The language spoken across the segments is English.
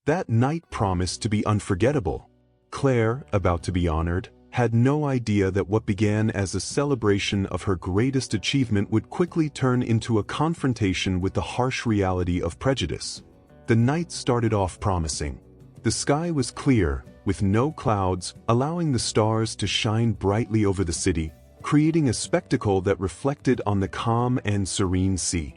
That night promised to be unforgettable. Claire, about to be honored, had no idea that what began as a celebration of her greatest achievement would quickly turn into a confrontation with the harsh reality of prejudice. The night started off promising. The sky was clear, with no clouds, allowing the stars to shine brightly over the city, creating a spectacle that reflected on the calm and serene sea.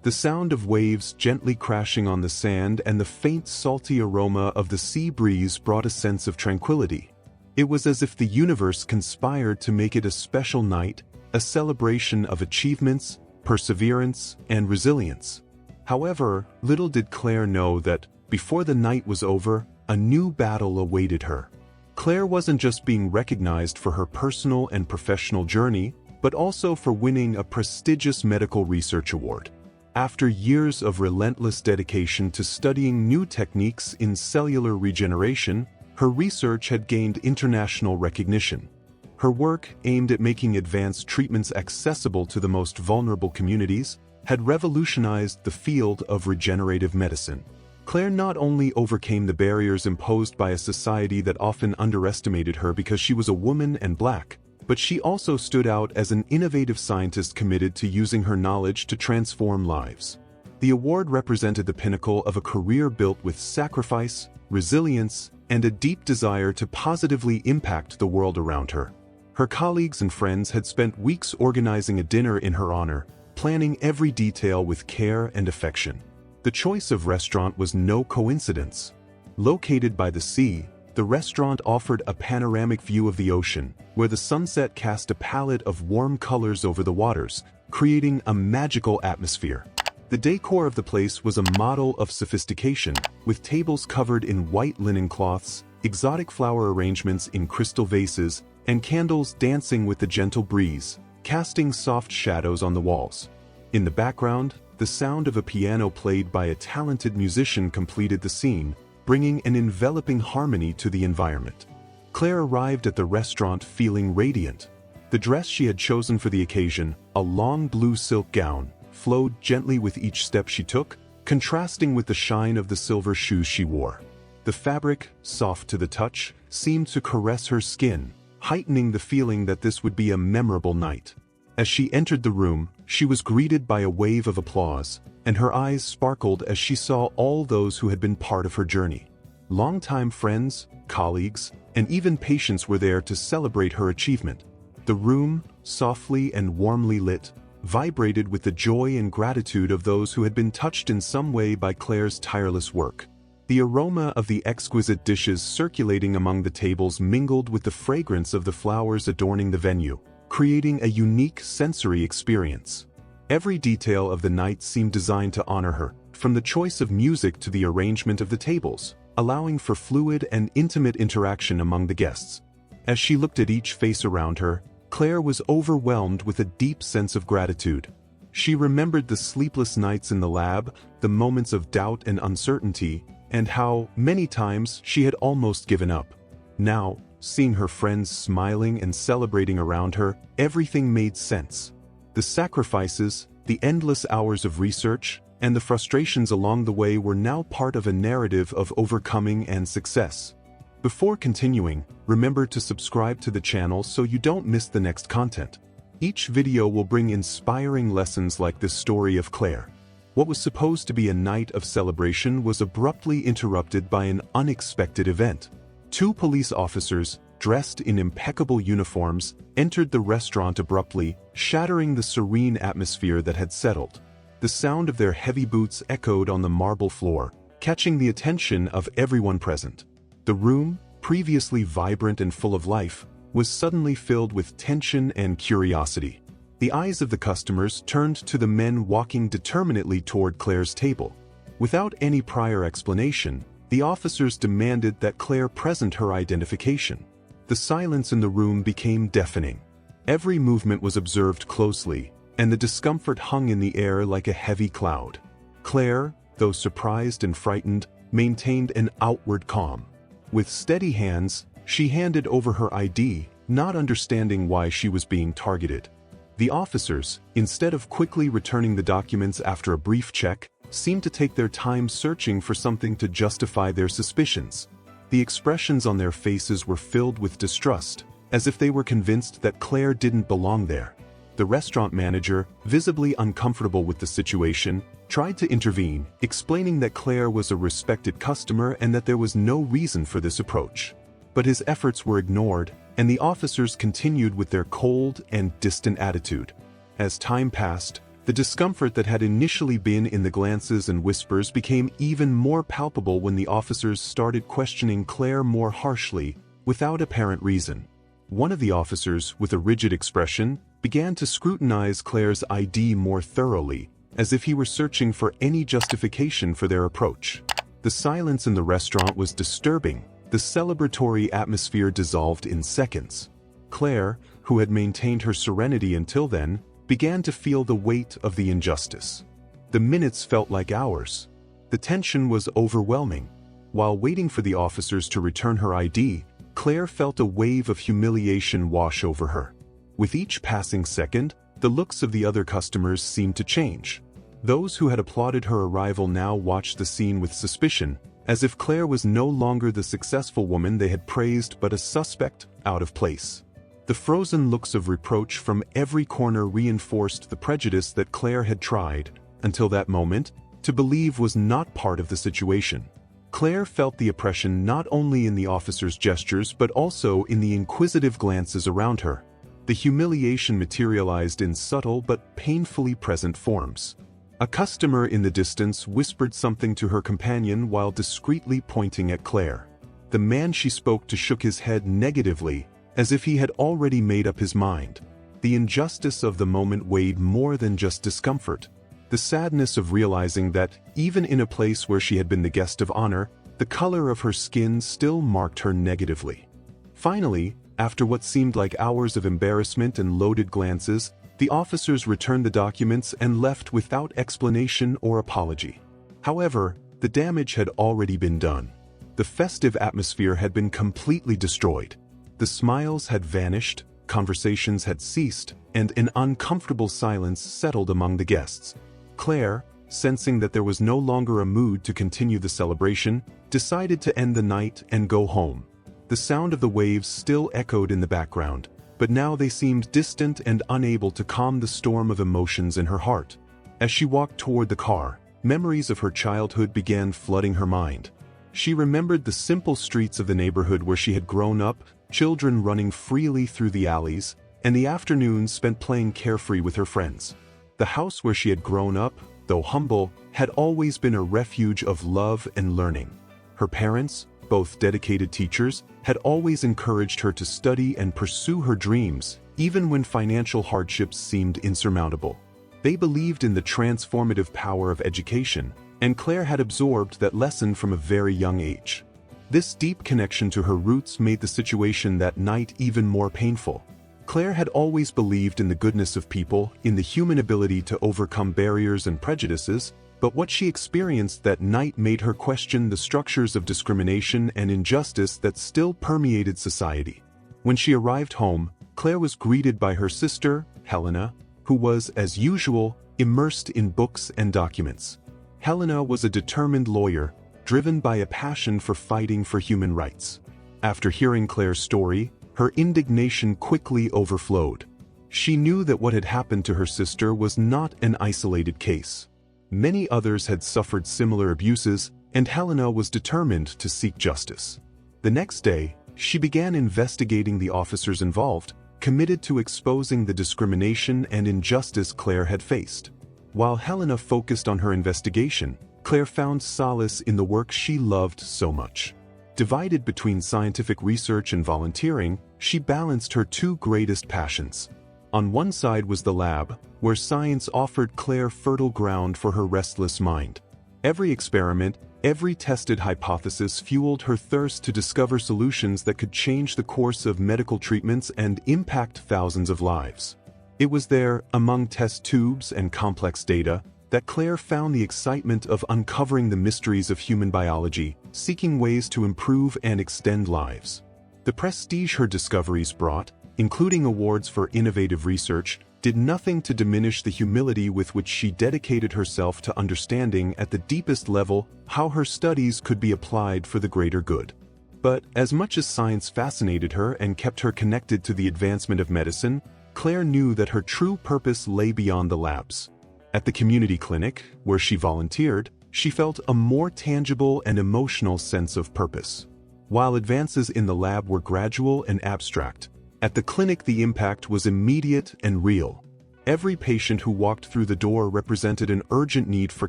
The sound of waves gently crashing on the sand and the faint salty aroma of the sea breeze brought a sense of tranquility. It was as if the universe conspired to make it a special night, a celebration of achievements, perseverance, and resilience. However, little did Claire know that, before the night was over, a new battle awaited her. Claire wasn't just being recognized for her personal and professional journey, but also for winning a prestigious medical research award. After years of relentless dedication to studying new techniques in cellular regeneration, her research had gained international recognition. Her work, aimed at making advanced treatments accessible to the most vulnerable communities, had revolutionized the field of regenerative medicine. Claire not only overcame the barriers imposed by a society that often underestimated her because she was a woman and black, but she also stood out as an innovative scientist committed to using her knowledge to transform lives. The award represented the pinnacle of a career built with sacrifice, resilience, and a deep desire to positively impact the world around her. Her colleagues and friends had spent weeks organizing a dinner in her honor, planning every detail with care and affection. The choice of restaurant was no coincidence. Located by the sea, the restaurant offered a panoramic view of the ocean, where the sunset cast a palette of warm colors over the waters, creating a magical atmosphere. The decor of the place was a model of sophistication, with tables covered in white linen cloths, exotic flower arrangements in crystal vases, and candles dancing with the gentle breeze, casting soft shadows on the walls. In the background, the sound of a piano played by a talented musician completed the scene, bringing an enveloping harmony to the environment. Claire arrived at the restaurant feeling radiant. The dress she had chosen for the occasion, a long blue silk gown, flowed gently with each step she took, contrasting with the shine of the silver shoes she wore. The fabric, soft to the touch, seemed to caress her skin, heightening the feeling that this would be a memorable night. As she entered the room, she was greeted by a wave of applause, and her eyes sparkled as she saw all those who had been part of her journey. Longtime friends, colleagues, and even patients were there to celebrate her achievement. The room, softly and warmly lit, vibrated with the joy and gratitude of those who had been touched in some way by Claire's tireless work. The aroma of the exquisite dishes circulating among the tables mingled with the fragrance of the flowers adorning the venue, creating a unique sensory experience. Every detail of the night seemed designed to honor her, from the choice of music to the arrangement of the tables, allowing for fluid and intimate interaction among the guests. As she looked at each face around her, Claire was overwhelmed with a deep sense of gratitude. She remembered the sleepless nights in the lab, the moments of doubt and uncertainty, and how, many times, she had almost given up. Now, seeing her friends smiling and celebrating around her, everything made sense. The sacrifices, the endless hours of research, and the frustrations along the way were now part of a narrative of overcoming and success. Before continuing, remember to subscribe to the channel so you don't miss the next content. Each video will bring inspiring lessons like this story of Claire. What was supposed to be a night of celebration was abruptly interrupted by an unexpected event. Two police officers, dressed in impeccable uniforms, entered the restaurant abruptly, shattering the serene atmosphere that had settled. The sound of their heavy boots echoed on the marble floor, catching the attention of everyone present. The room, previously vibrant and full of life, was suddenly filled with tension and curiosity. The eyes of the customers turned to the men walking determinedly toward Claire's table. Without any prior explanation, the officers demanded that Claire present her identification. The silence in the room became deafening. Every movement was observed closely, and the discomfort hung in the air like a heavy cloud. Claire, though surprised and frightened, maintained an outward calm. With steady hands, she handed over her ID, not understanding why she was being targeted. The officers, instead of quickly returning the documents after a brief check, seemed to take their time searching for something to justify their suspicions. The expressions on their faces were filled with distrust, as if they were convinced that Claire didn't belong there. The restaurant manager, visibly uncomfortable with the situation, tried to intervene, explaining that Claire was a respected customer and that there was no reason for this approach. But his efforts were ignored, and the officers continued with their cold and distant attitude. As time passed, the discomfort that had initially been in the glances and whispers became even more palpable when the officers started questioning Claire more harshly, without apparent reason. One of the officers, with a rigid expression, began to scrutinize Claire's ID more thoroughly, as if he were searching for any justification for their approach. The silence in the restaurant was disturbing. The celebratory atmosphere dissolved in seconds. Claire, who had maintained her serenity until then, began to feel the weight of the injustice. The minutes felt like hours. The tension was overwhelming. While waiting for the officers to return her ID, Claire felt a wave of humiliation wash over her. With each passing second, the looks of the other customers seemed to change. Those who had applauded her arrival now watched the scene with suspicion, as if Claire was no longer the successful woman they had praised but a suspect, out of place. The frozen looks of reproach from every corner reinforced the prejudice that Claire had tried, until that moment, to believe was not part of the situation. Claire felt the oppression not only in the officers' gestures but also in the inquisitive glances around her. The humiliation materialized in subtle but painfully present forms. A customer in the distance whispered something to her companion while discreetly pointing at Claire. The man she spoke to shook his head negatively, as if he had already made up his mind. The injustice of the moment weighed more than just discomfort. The sadness of realizing that, even in a place where she had been the guest of honor, the color of her skin still marked her negatively. Finally, after what seemed like hours of embarrassment and loaded glances, the officers returned the documents and left without explanation or apology. However, the damage had already been done. The festive atmosphere had been completely destroyed. The smiles had vanished, conversations had ceased, and an uncomfortable silence settled among the guests. Claire, sensing that there was no longer a mood to continue the celebration, decided to end the night and go home. The sound of the waves still echoed in the background, but now they seemed distant and unable to calm the storm of emotions in her heart. As she walked toward the car, memories of her childhood began flooding her mind. She remembered the simple streets of the neighborhood where she had grown up, children running freely through the alleys, and the afternoons spent playing carefree with her friends. The house where she had grown up, though humble, had always been a refuge of love and learning. Her parents, both dedicated teachers, had always encouraged her to study and pursue her dreams, even when financial hardships seemed insurmountable. They believed in the transformative power of education, and Claire had absorbed that lesson from a very young age. This deep connection to her roots made the situation that night even more painful. Claire had always believed in the goodness of people, in the human ability to overcome barriers and prejudices, but what she experienced that night made her question the structures of discrimination and injustice that still permeated society. When she arrived home, Claire was greeted by her sister, Helena, who was, as usual, immersed in books and documents. Helena was a determined lawyer, driven by a passion for fighting for human rights. After hearing Claire's story, her indignation quickly overflowed. She knew that what had happened to her sister was not an isolated case. Many others had suffered similar abuses, and Helena was determined to seek justice. The next day, she began investigating the officers involved, committed to exposing the discrimination and injustice Claire had faced. While Helena focused on her investigation, Claire found solace in the work she loved so much. Divided between scientific research and volunteering, she balanced her two greatest passions. On one side was the lab, where science offered Claire fertile ground for her restless mind. Every experiment, every tested hypothesis fueled her thirst to discover solutions that could change the course of medical treatments and impact thousands of lives. It was there, among test tubes and complex data, that Claire found the excitement of uncovering the mysteries of human biology, seeking ways to improve and extend lives. The prestige her discoveries brought, including awards for innovative research, did nothing to diminish the humility with which she dedicated herself to understanding at the deepest level how her studies could be applied for the greater good. But as much as science fascinated her and kept her connected to the advancement of medicine, Claire knew that her true purpose lay beyond the labs. At the community clinic, where she volunteered, she felt a more tangible and emotional sense of purpose. While advances in the lab were gradual and abstract, at the clinic the impact was immediate and real. Every patient who walked through the door represented an urgent need for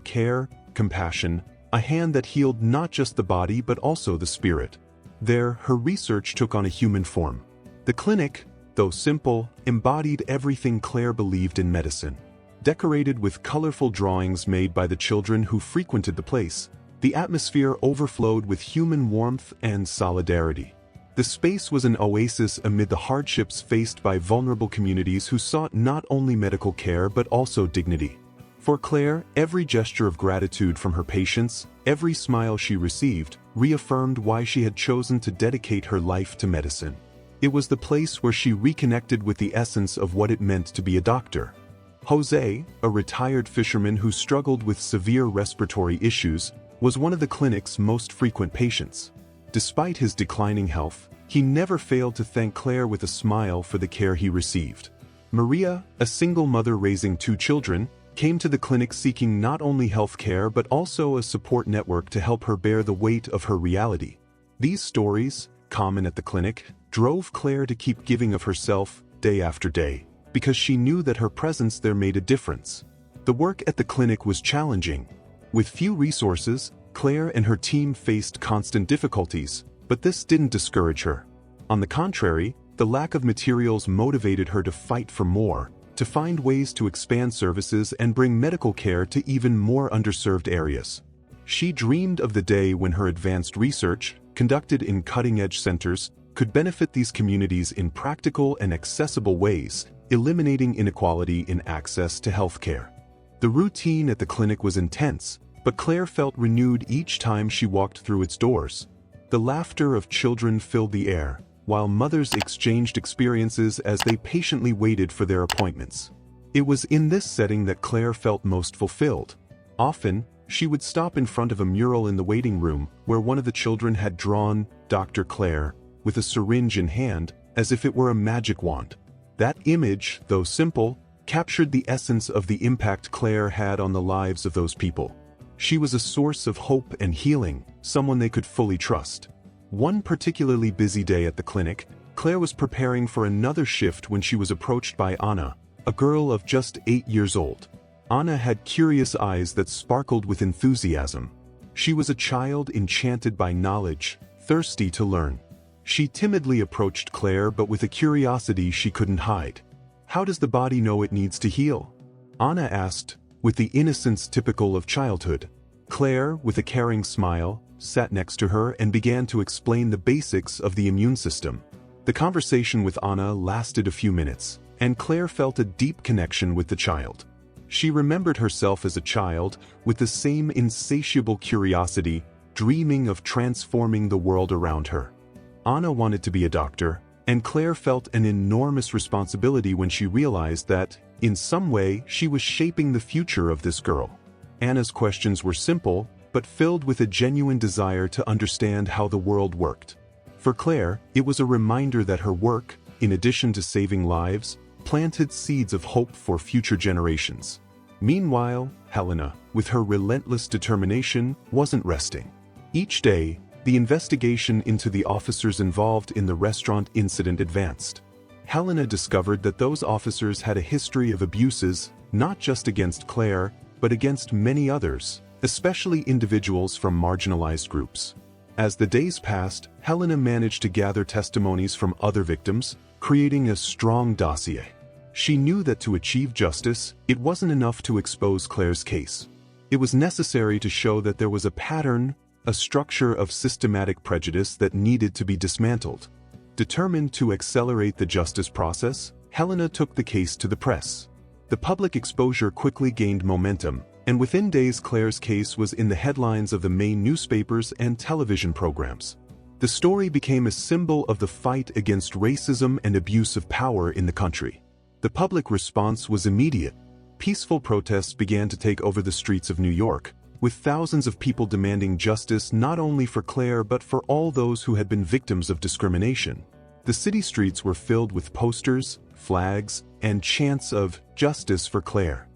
care, compassion, a hand that healed not just the body but also the spirit. There, her research took on a human form. The clinic, though simple, embodied everything Claire believed in medicine. Decorated with colorful drawings made by the children who frequented the place, the atmosphere overflowed with human warmth and solidarity. The space was an oasis amid the hardships faced by vulnerable communities who sought not only medical care but also dignity. For Claire, every gesture of gratitude from her patients, every smile she received, reaffirmed why she had chosen to dedicate her life to medicine. It was the place where she reconnected with the essence of what it meant to be a doctor. Jose, a retired fisherman who struggled with severe respiratory issues, was one of the clinic's most frequent patients. Despite his declining health, he never failed to thank Claire with a smile for the care he received. Maria, a single mother raising 2 children, came to the clinic seeking not only health care but also a support network to help her bear the weight of her reality. These stories, common at the clinic, drove Claire to keep giving of herself day after day, because she knew that her presence there made a difference. The work at the clinic was challenging. With few resources, Claire and her team faced constant difficulties, but this didn't discourage her. On the contrary, the lack of materials motivated her to fight for more, to find ways to expand services and bring medical care to even more underserved areas. She dreamed of the day when her advanced research, conducted in cutting-edge centers, could benefit these communities in practical and accessible ways, eliminating inequality in access to healthcare. The routine at the clinic was intense, but Claire felt renewed each time she walked through its doors. The laughter of children filled the air, while mothers exchanged experiences as they patiently waited for their appointments. It was in this setting that Claire felt most fulfilled. Often, she would stop in front of a mural in the waiting room where one of the children had drawn Dr. Claire with a syringe in hand as if it were a magic wand. That image, though simple, captured the essence of the impact Claire had on the lives of those people. She was a source of hope and healing, someone they could fully trust. One particularly busy day at the clinic, Claire was preparing for another shift when she was approached by Anna, a girl of just 8 years old. Anna had curious eyes that sparkled with enthusiasm. She was a child enchanted by knowledge, thirsty to learn. She timidly approached Claire but with a curiosity she couldn't hide. "How does the body know it needs to heal?" Anna asked, with the innocence typical of childhood. Claire, with a caring smile, sat next to her and began to explain the basics of the immune system. The conversation with Anna lasted a few minutes, and Claire felt a deep connection with the child. She remembered herself as a child, with the same insatiable curiosity, dreaming of transforming the world around her. Anna wanted to be a doctor, and Claire felt an enormous responsibility when she realized that, in some way, she was shaping the future of this girl. Anna's questions were simple, but filled with a genuine desire to understand how the world worked. For Claire, it was a reminder that her work, in addition to saving lives, planted seeds of hope for future generations. Meanwhile, Helena, with her relentless determination, wasn't resting. Each day, the investigation into the officers involved in the restaurant incident advanced. Helena discovered that those officers had a history of abuses, not just against Claire, but against many others, especially individuals from marginalized groups. As the days passed, Helena managed to gather testimonies from other victims, creating a strong dossier. She knew that to achieve justice, it wasn't enough to expose Claire's case. It was necessary to show that there was a pattern, a structure of systematic prejudice that needed to be dismantled. Determined to accelerate the justice process, Helena took the case to the press. The public exposure quickly gained momentum, and within days Claire's case was in the headlines of the main newspapers and television programs. The story became a symbol of the fight against racism and abuse of power in the country. The public response was immediate. Peaceful protests began to take over the streets of New York, with thousands of people demanding justice not only for Claire but for all those who had been victims of discrimination. The city streets were filled with posters, flags, and chants of "Justice for Claire."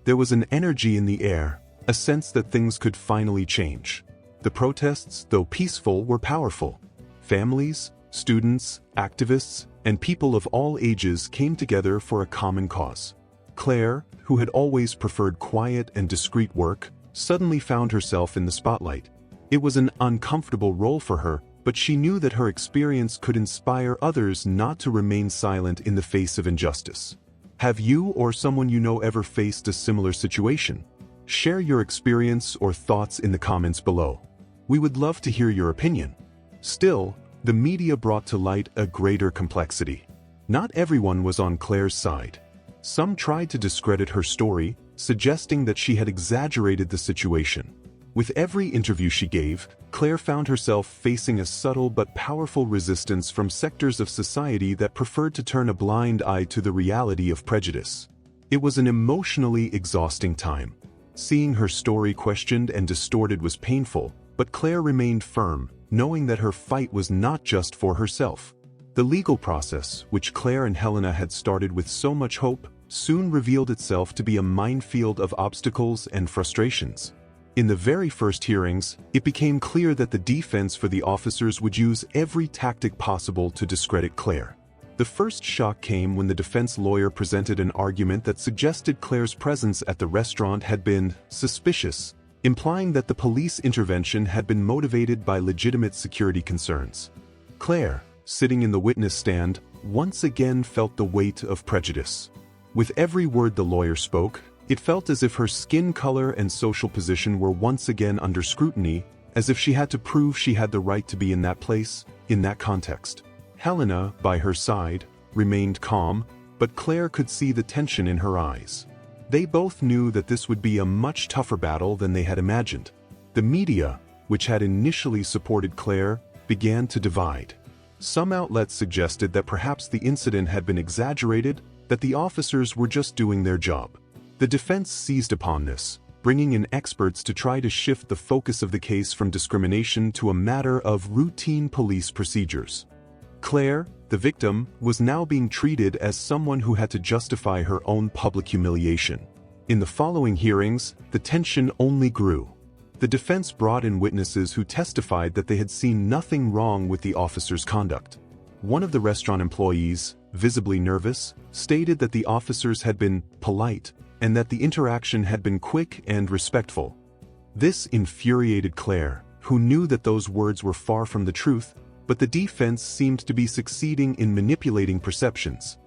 There was an energy in the air, a sense that things could finally change. The protests, though peaceful, were powerful. Families, students, activists, and people of all ages came together for a common cause. Claire, who had always preferred quiet and discreet work, suddenly found herself in the spotlight. It was an uncomfortable role for her, but she knew that her experience could inspire others not to remain silent in the face of injustice. Have you or someone you know ever faced a similar situation? Share your experience or thoughts in the comments below. We would love to hear your opinion. Still, the media brought to light a greater complexity. Not everyone was on Claire's side. Some tried to discredit her story, suggesting that she had exaggerated the situation. With every interview she gave, Claire found herself facing a subtle but powerful resistance from sectors of society that preferred to turn a blind eye to the reality of prejudice. It was an emotionally exhausting time. Seeing her story questioned and distorted was painful, but Claire remained firm, knowing that her fight was not just for herself. The legal process, which Claire and Helena had started with so much hope, soon revealed itself to be a minefield of obstacles and frustrations. In the very first hearings, it became clear that the defense for the officers would use every tactic possible to discredit Claire. The first shock came when the defense lawyer presented an argument that suggested Claire's presence at the restaurant had been suspicious, implying that the police intervention had been motivated by legitimate security concerns. Claire, sitting in the witness stand, once again felt the weight of prejudice. With every word the lawyer spoke, it felt as if her skin color and social position were once again under scrutiny, as if she had to prove she had the right to be in that place, in that context. Helena, by her side, remained calm, but Claire could see the tension in her eyes. They both knew that this would be a much tougher battle than they had imagined. The media, which had initially supported Claire, began to divide. Some outlets suggested that perhaps the incident had been exaggerated, that the officers were just doing their job. The defense seized upon this, bringing in experts to try to shift the focus of the case from discrimination to a matter of routine police procedures. Claire, the victim, was now being treated as someone who had to justify her own public humiliation. In the following hearings, the tension only grew. The defense brought in witnesses who testified that they had seen nothing wrong with the officers' conduct. One of the restaurant employees, visibly nervous, stated that the officers had been polite and that the interaction had been quick and respectful. This infuriated Claire, who knew that those words were far from the truth, but the defense seemed to be succeeding in manipulating perceptions.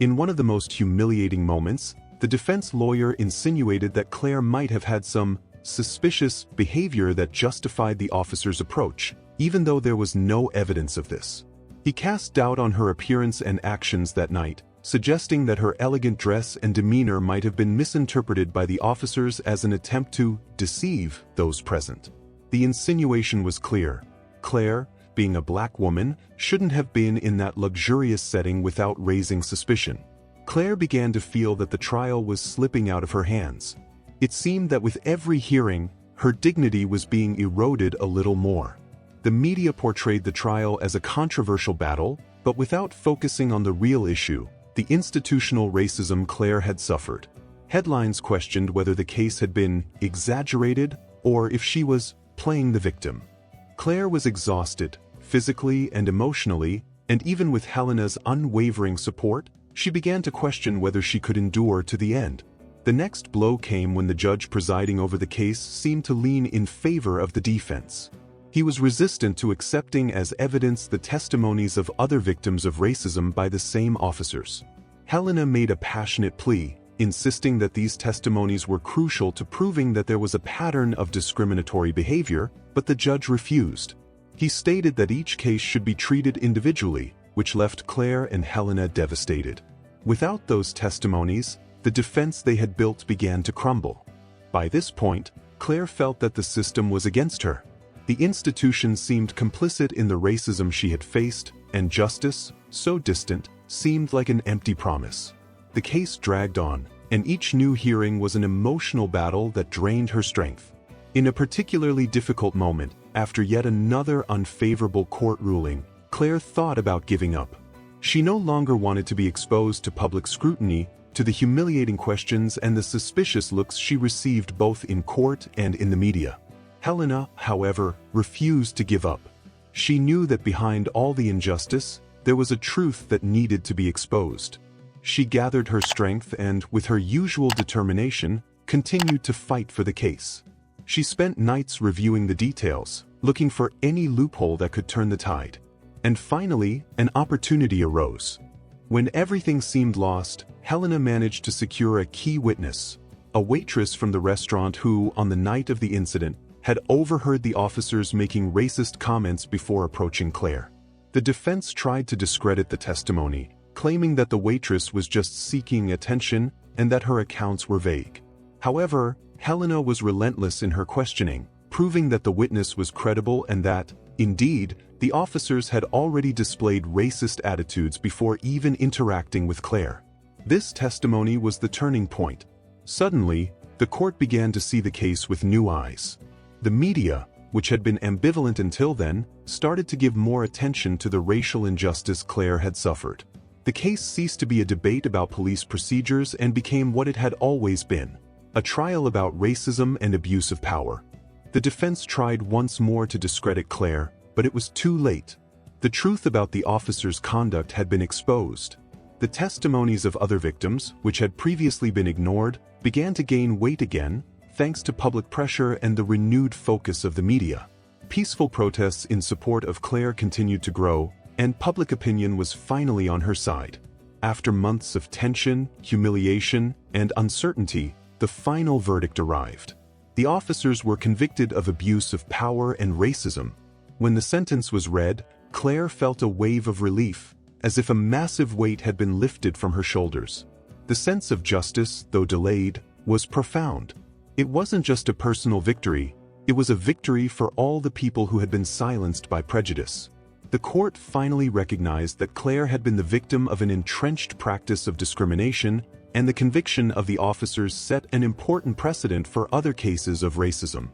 In one of the most humiliating moments, the defense lawyer insinuated that Claire might have had some suspicious behavior that justified the officer's approach, even though there was no evidence of this. He cast doubt on her appearance and actions that night, suggesting that her elegant dress and demeanor might have been misinterpreted by the officers as an attempt to deceive those present. The insinuation was clear. Claire, being a black woman, shouldn't have been in that luxurious setting without raising suspicion. Claire began to feel that the trial was slipping out of her hands. It seemed that with every hearing, her dignity was being eroded a little more. The media portrayed the trial as a controversial battle, but without focusing on the real issue, the institutional racism Claire had suffered. Headlines questioned whether the case had been exaggerated or if she was playing the victim. Claire was exhausted, physically and emotionally, and even with Helena's unwavering support, she began to question whether she could endure to the end. The next blow came when the judge presiding over the case seemed to lean in favor of the defense. He was resistant to accepting as evidence the testimonies of other victims of racism by the same officers. Helena made a passionate plea, insisting that these testimonies were crucial to proving that there was a pattern of discriminatory behavior, but the judge refused. He stated that each case should be treated individually, which left Claire and Helena devastated. Without those testimonies, the defense they had built began to crumble. By this point, Claire felt that the system was against her. The institution seemed complicit in the racism she had faced, and justice, so distant, seemed like an empty promise. The case dragged on, and each new hearing was an emotional battle that drained her strength. In a particularly difficult moment, after yet another unfavorable court ruling, Claire thought about giving up. She no longer wanted to be exposed to public scrutiny, to the humiliating questions and the suspicious looks she received both in court and in the media. Helena, however, refused to give up. She knew that behind all the injustice, there was a truth that needed to be exposed. She gathered her strength and, with her usual determination, continued to fight for the case. She spent nights reviewing the details, looking for any loophole that could turn the tide. And finally, an opportunity arose. When everything seemed lost, Helena managed to secure a key witness, a waitress from the restaurant who, on the night of the incident, had overheard the officers making racist comments before approaching Claire. The defense tried to discredit the testimony, claiming that the waitress was just seeking attention and that her accounts were vague. However, Helena was relentless in her questioning, proving that the witness was credible and that, indeed, the officers had already displayed racist attitudes before even interacting with Claire. This testimony was the turning point. Suddenly, the court began to see the case with new eyes. The media, which had been ambivalent until then, started to give more attention to the racial injustice Claire had suffered. The case ceased to be a debate about police procedures and became what it had always been, a trial about racism and abuse of power. The defense tried once more to discredit Claire, but it was too late. The truth about the officers' conduct had been exposed. The testimonies of other victims, which had previously been ignored, began to gain weight again, thanks to public pressure and the renewed focus of the media. Peaceful protests in support of Claire continued to grow, and public opinion was finally on her side. After months of tension, humiliation, and uncertainty, the final verdict arrived. The officers were convicted of abuse of power and racism. When the sentence was read, Claire felt a wave of relief, as if a massive weight had been lifted from her shoulders. The sense of justice, though delayed, was profound. It wasn't just a personal victory, it was a victory for all the people who had been silenced by prejudice. The court finally recognized that Claire had been the victim of an entrenched practice of discrimination, and the conviction of the officers set an important precedent for other cases of racism.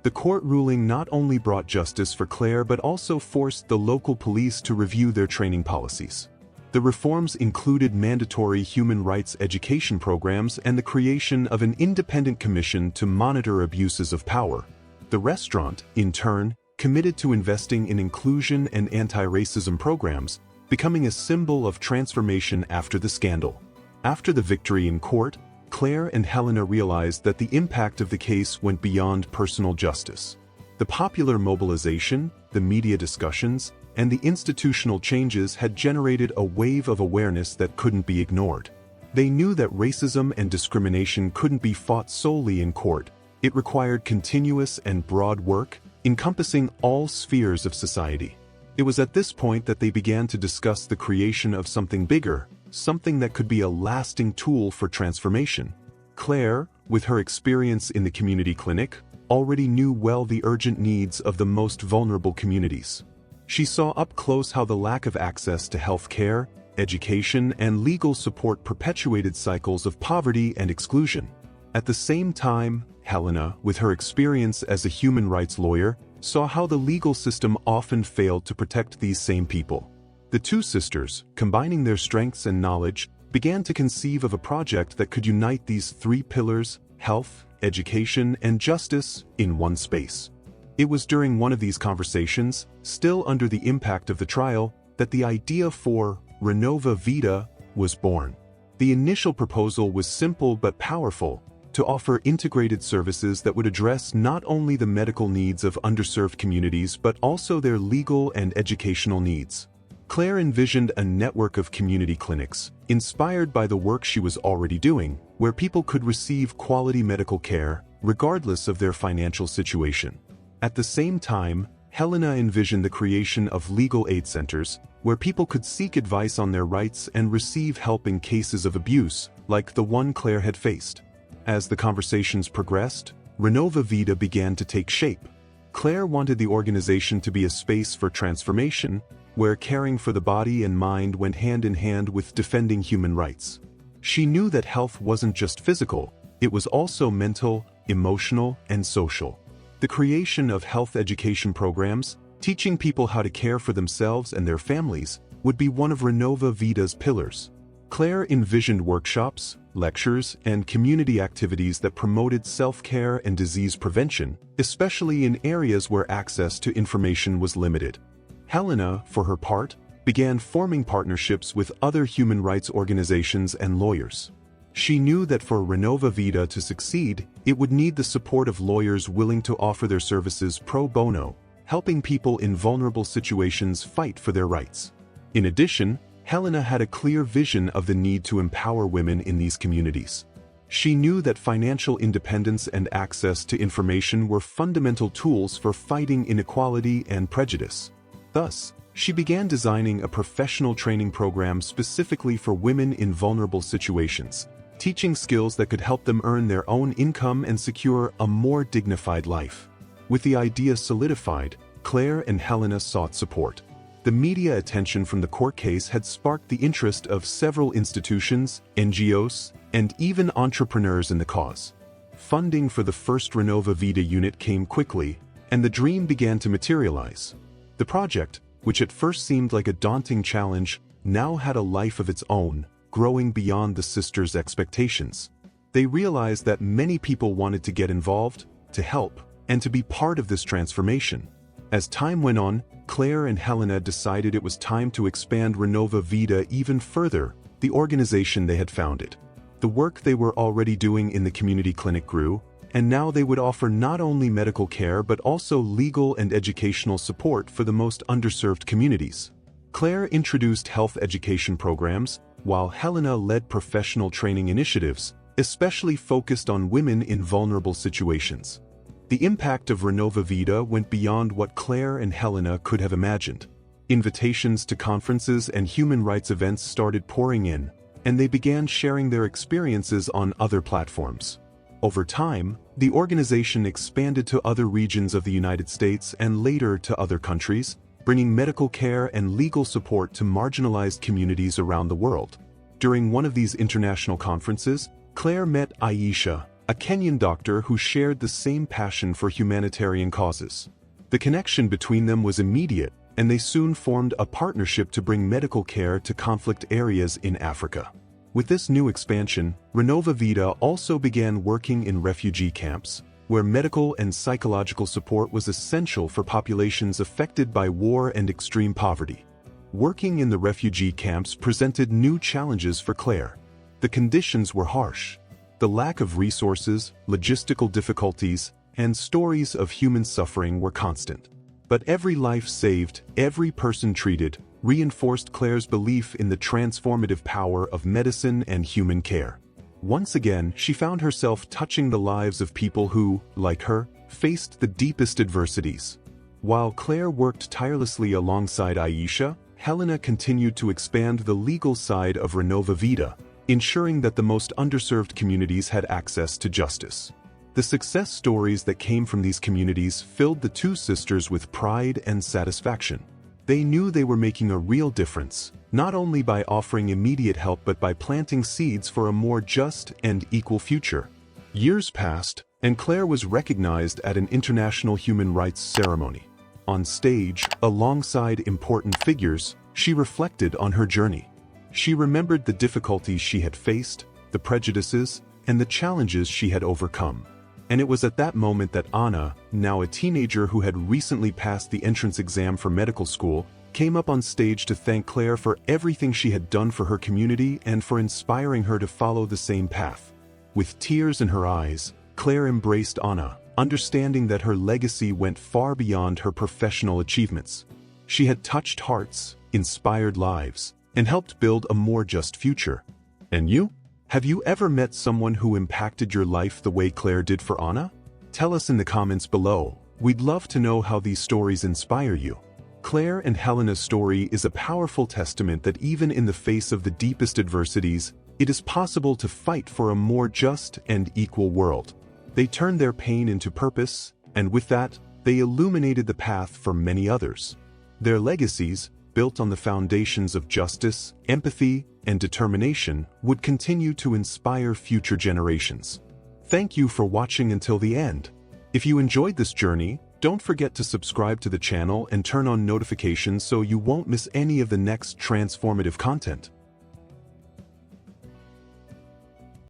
The court ruling not only brought justice for Claire but also forced the local police to review their training policies. The reforms included mandatory human rights education programs and the creation of an independent commission to monitor abuses of power. The restaurant, in turn, committed to investing in inclusion and anti-racism programs, becoming a symbol of transformation after the scandal. After the victory in court, Claire and Helena realized that the impact of the case went beyond personal justice. The popular mobilization, the media discussions, and the institutional changes had generated a wave of awareness that couldn't be ignored. They knew that racism and discrimination couldn't be fought solely in court. It required continuous and broad work, encompassing all spheres of society. It was at this point that they began to discuss the creation of something bigger, something that could be a lasting tool for transformation. Claire, with her experience in the community clinic, already knew well the urgent needs of the most vulnerable communities. She saw up close how the lack of access to health care, education, and legal support perpetuated cycles of poverty and exclusion. At the same time, Helena, with her experience as a human rights lawyer, saw how the legal system often failed to protect these same people. The two sisters, combining their strengths and knowledge, began to conceive of a project that could unite these three pillars: health, education, and justice, in one space. It was during one of these conversations, still under the impact of the trial, that the idea for Renova Vita was born. The initial proposal was simple but powerful: to offer integrated services that would address not only the medical needs of underserved communities but also their legal and educational needs. Claire envisioned a network of community clinics, inspired by the work she was already doing, where people could receive quality medical care, regardless of their financial situation. At the same time, Helena envisioned the creation of legal aid centers, where people could seek advice on their rights and receive help in cases of abuse, like the one Claire had faced. As the conversations progressed, Renova Vita began to take shape. Claire wanted the organization to be a space for transformation, where caring for the body and mind went hand in hand with defending human rights. She knew that health wasn't just physical, it was also mental, emotional, and social. The creation of health education programs, teaching people how to care for themselves and their families, would be one of Renova Vita's pillars. Claire envisioned workshops, lectures, and community activities that promoted self-care and disease prevention, especially in areas where access to information was limited. Helena, for her part, began forming partnerships with other human rights organizations and lawyers. She knew that for Renova Vita to succeed, it would need the support of lawyers willing to offer their services pro bono, helping people in vulnerable situations fight for their rights. In addition, Helena had a clear vision of the need to empower women in these communities. She knew that financial independence and access to information were fundamental tools for fighting inequality and prejudice. Thus, she began designing a professional training program specifically for women in vulnerable situations, teaching skills that could help them earn their own income and secure a more dignified life. With the idea solidified, Claire and Helena sought support. The media attention from the court case had sparked the interest of several institutions, NGOs, and even entrepreneurs in the cause. Funding for the first Renova Vita unit came quickly, and the dream began to materialize. The project, which at first seemed like a daunting challenge, now had a life of its own, growing beyond the sisters' expectations. They realized that many people wanted to get involved, to help, and to be part of this transformation. As time went on, Claire and Helena decided it was time to expand Renova Vita even further, the organization they had founded. The work they were already doing in the community clinic grew, and now they would offer not only medical care but also legal and educational support for the most underserved communities. Claire introduced health education programs, while Helena led professional training initiatives, especially focused on women in vulnerable situations. The impact of Renova Vita went beyond what Claire and Helena could have imagined. Invitations to conferences and human rights events started pouring in, and they began sharing their experiences on other platforms. Over time, the organization expanded to other regions of the United States and later to other countries, bringing medical care and legal support to marginalized communities around the world. During one of these international conferences, Claire met Aisha, a Kenyan doctor who shared the same passion for humanitarian causes. The connection between them was immediate, and they soon formed a partnership to bring medical care to conflict areas in Africa. With this new expansion, Renova Vita also began working in refugee camps, where medical and psychological support was essential for populations affected by war and extreme poverty. Working in the refugee camps presented new challenges for Claire. The conditions were harsh. The lack of resources, logistical difficulties, and stories of human suffering were constant. But every life saved, every person treated, reinforced Claire's belief in the transformative power of medicine and human care. Once again, she found herself touching the lives of people who, like her, faced the deepest adversities. While Claire worked tirelessly alongside Aisha, Helena continued to expand the legal side of Renova Vita, ensuring that the most underserved communities had access to justice. The success stories that came from these communities filled the two sisters with pride and satisfaction. They knew they were making a real difference, not only by offering immediate help but by planting seeds for a more just and equal future. Years passed, and Claire was recognized at an international human rights ceremony. On stage, alongside important figures, she reflected on her journey. She remembered the difficulties she had faced, the prejudices, and the challenges she had overcome. And it was at that moment that Anna, now a teenager who had recently passed the entrance exam for medical school, came up on stage to thank Claire for everything she had done for her community and for inspiring her to follow the same path. With tears in her eyes, Claire embraced Anna, understanding that her legacy went far beyond her professional achievements. She had touched hearts, inspired lives, and helped build a more just future. And you? Have you ever met someone who impacted your life the way Claire did for Anna? Tell us in the comments below. We'd love to know how these stories inspire you. Claire and Helena's story is a powerful testament that even in the face of the deepest adversities, it is possible to fight for a more just and equal world. They turned their pain into purpose, and with that, they illuminated the path for many others. Their legacies, built on the foundations of justice, empathy, and determination would continue to inspire future generations. Thank you for watching until the end. If you enjoyed this journey, don't forget to subscribe to the channel and turn on notifications so you won't miss any of the next transformative content.